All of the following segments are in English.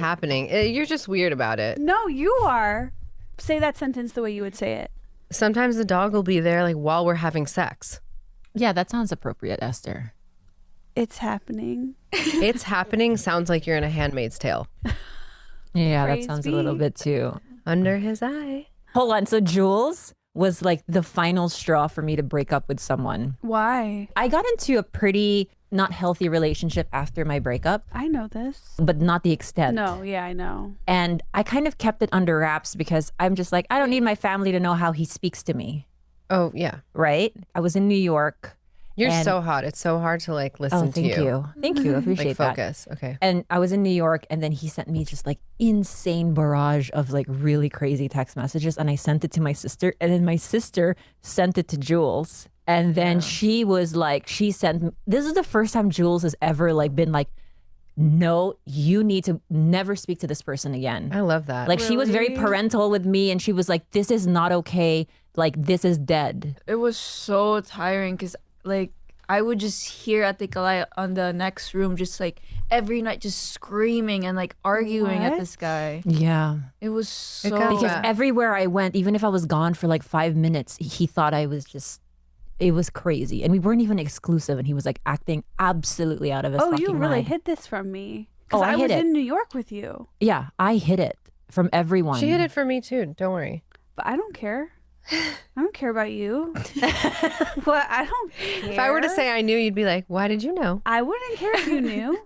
happening. You're just weird about it. No, you are. Say that sentence the way you would say it. Sometimes the dog will be there like while we're having sex. Yeah, that sounds appropriate, Esther. It's happening. It's happening sounds like you're in a Handmaid's Tale. Yeah, that sounds a little bit too. Under his eye. Hold on. So Jules was like the final straw for me to break up with someone. Why? I got into a pretty not healthy relationship after my breakup. I know this. But not the extent. No, yeah, I know. And I kind of kept it under wraps because I'm just like, I don't need my family to know how he speaks to me. Oh, yeah. Right? I was in New York. You're so hot. It's so hard to like listen to you. Thank you. I appreciate like focus. that. Okay. And I was in New York and then he sent me just like insane barrage of like really crazy text messages. And I sent it to my sister. And then my sister sent it to Jules. And then she was like, this is the first time Jules has ever like been like, no, you need to never speak to this person again. I love that. Like she was very parental with me and she was like, this is not okay. Like this is dead. It was so tiring because like I would just hear at the Khalyla on the next room just like every night just screaming and like arguing at this guy. Yeah. It was so because bad. everywhere I went, even if I was gone for like 5 minutes, he thought I was just, it was crazy. And we weren't even exclusive and he was like acting absolutely out of his fucking mind. Oh, you really hid this from me. Oh, I hid was it. in New York with you. Yeah, I hid it from everyone. She hid it for me too. Don't worry. But I don't care. I don't care about you. What? I don't care. If I were to say I knew, you'd be like, why did you know? I wouldn't care if you knew.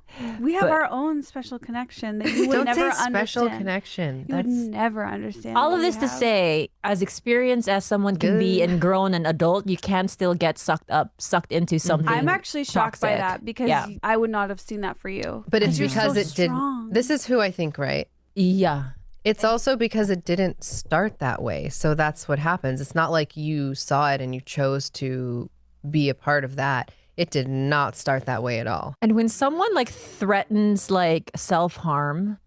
We have our own special connection that you would Don't never say special understand. connection. You would never understand. All what of we this to have. say, as experienced as someone can be and grown and adult, you can still get sucked into something. I'm actually shocked by toxic. that because I would not have seen that for you. But it's you're because so it did. strong. This is who I think, right? Yeah. It's also because it didn't start that way. So that's what happens. It's not like you saw it and you chose to be a part of that. It did not start that way at all. And when someone like threatens like self-harm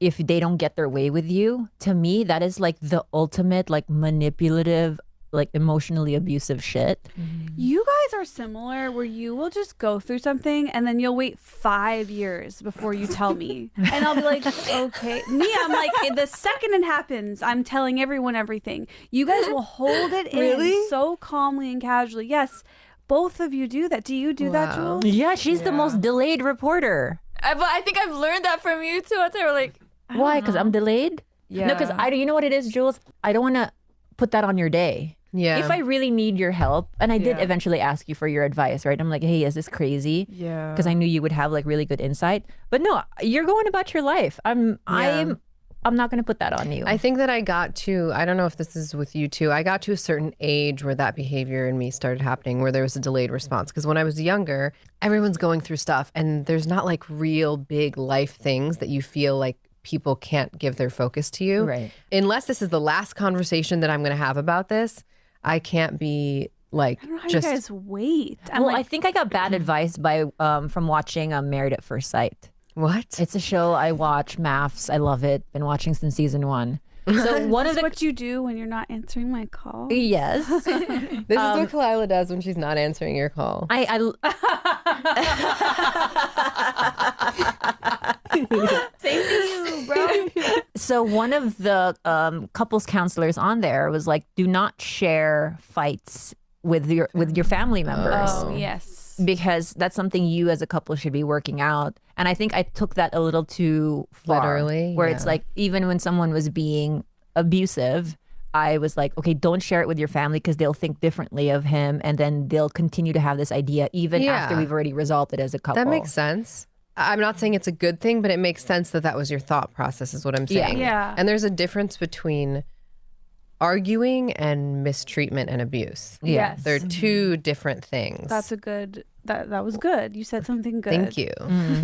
if they don't get their way with you, to me, that is like the ultimate like manipulative, like emotionally abusive shit. You guys are similar where you will just go through something and then you'll wait 5 years before you tell me. And I'll be like, okay. Me, I'm like, the second it happens, I'm telling everyone everything. You guys will hold it in so calmly and casually. Yes, both of you do that. Do you do that, Jules? Yeah, she's the most delayed reporter. But I think I've learned that from you too. They were like, Why? Because I'm delayed? yeah. No, because you know what it is, Jules? I don't want to put that on your day. Yeah. If I really need your help, and I did Yeah. eventually ask you for your advice, right? I'm like, hey, is this crazy? Yeah. Because I knew you would have like really good insight. But no, you're going about your life. I'm not going to put that on you. I think that I got to, I don't know if this is with you too, I got to a certain age where that behavior in me started happening, where there was a delayed response. Because when I was younger, everyone's going through stuff and there's not like real big life things that you feel like people can't give their focus to you. Right. Unless this is the last conversation that I'm going to have about this, I can't be like I don't know how just. you guys wait. I think I got bad advice by from watching Married at First Sight. What? It's a show I watch, MAFS. I love it. Been watching since season 1. So one of Is the what you do when you're not answering my call? yes, This is what Khalyla does when she's not answering your call. Same to you, bro. So one of the couples counselors on there was like, do not share fights with your family members. Oh, yes. Because that's something you as a couple should be working out. And I think I took that a little too far. Literally, where yeah. it's like, even when someone was being abusive, I was like, okay, don't share it with your family because they'll think differently of him. And then they'll continue to have this idea even after we've already resolved it as a couple. That makes sense. I'm not saying it's a good thing, but it makes sense that was your thought process is what I'm saying. Yeah. And there's a difference between arguing and mistreatment and abuse. Yes. They're two different things. That's a good, that was good. You said something good. Thank you.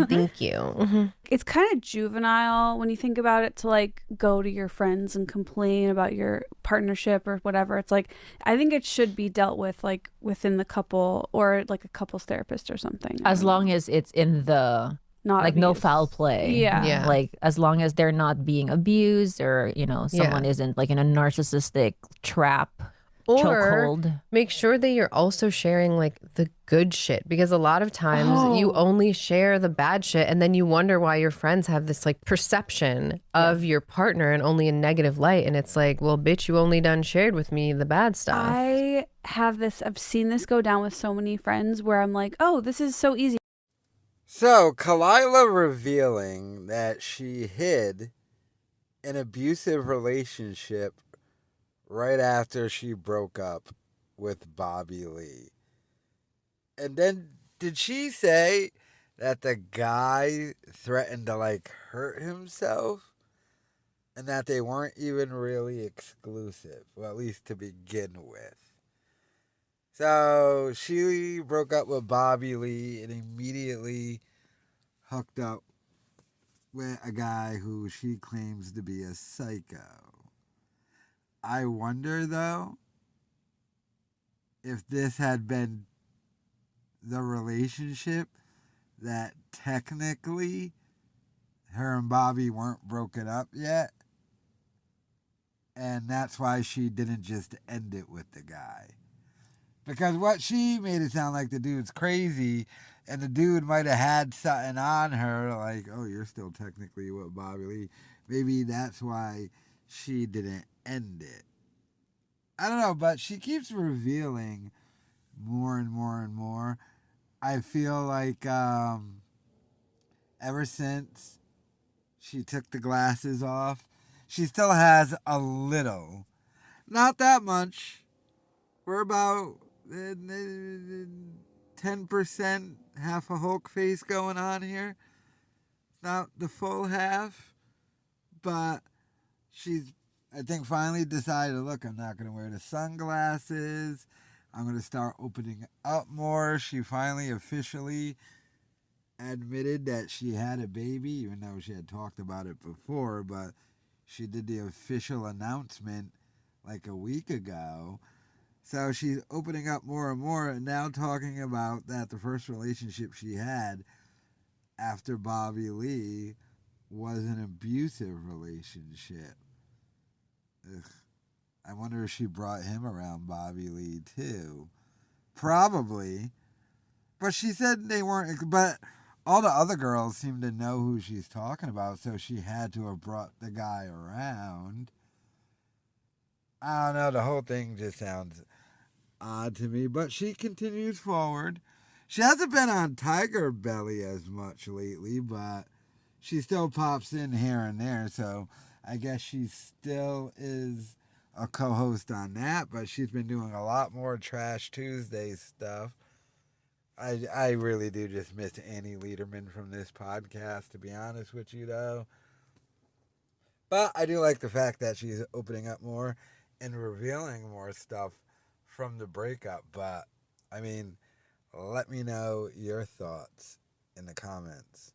Thank you. It's kind of juvenile when you think about it to like go to your friends and complain about your partnership or whatever. It's like, I think it should be dealt with like within the couple or like a couples therapist or something. As long as it's in the Not like no abuse. foul play. Yeah. Yeah. Like as long as they're not being abused or, someone isn't like in a narcissistic trap. Or chokehold. make sure that you're also sharing like the good shit, because a lot of times you Oh. only share the bad shit and then you wonder why your friends have this like perception of your partner and only a negative light. And it's like, well, bitch, you only done shared with me the bad stuff. I've seen this go down with so many friends where I'm like, oh, this is so easy. So, Khalyla revealing that she hid an abusive relationship right after she broke up with Bobby Lee. And then, did she say that the guy threatened to like hurt himself? And that they weren't even really exclusive, well, at least to begin with. So she broke up with Bobby Lee and immediately hooked up with a guy who she claims to be a psycho. I wonder, though, if this had been the relationship that technically her and Bobby weren't broken up yet. And that's why she didn't just end it with the guy. Because what she made it sound like the dude's crazy, and the dude might have had something on her, like, oh, you're still technically with Bobby Lee. Maybe that's why she didn't end it. I don't know, but she keeps revealing more and more and more. I feel like ever since she took the glasses off, she still has a little. Not that much. We're about 10%, half a Hulk face going on here. Not the full half, but she's, I think, finally decided, look, I'm not going to wear the sunglasses. I'm going to start opening up more. She finally officially admitted that she had a baby, even though she had talked about it before, but she did the official announcement like a week ago. So she's opening up more and more, and now talking about that the first relationship she had after Bobby Lee was an abusive relationship. Ugh. I wonder if she brought him around Bobby Lee too. Probably. But she said they weren't, but all the other girls seem to know who she's talking about, so she had to have brought the guy around. I don't know, the whole thing just sounds odd to me, but she continues forward. She hasn't been on Tigerbelly as much lately, but she still pops in here and there, so I guess she still is a co-host on that, but she's been doing a lot more Trash Tuesday stuff. I really do just miss Annie Lederman from this podcast, to be honest with you, though. But I do like the fact that she's opening up more and revealing more stuff from the breakup. But, I mean, let me know your thoughts in the comments.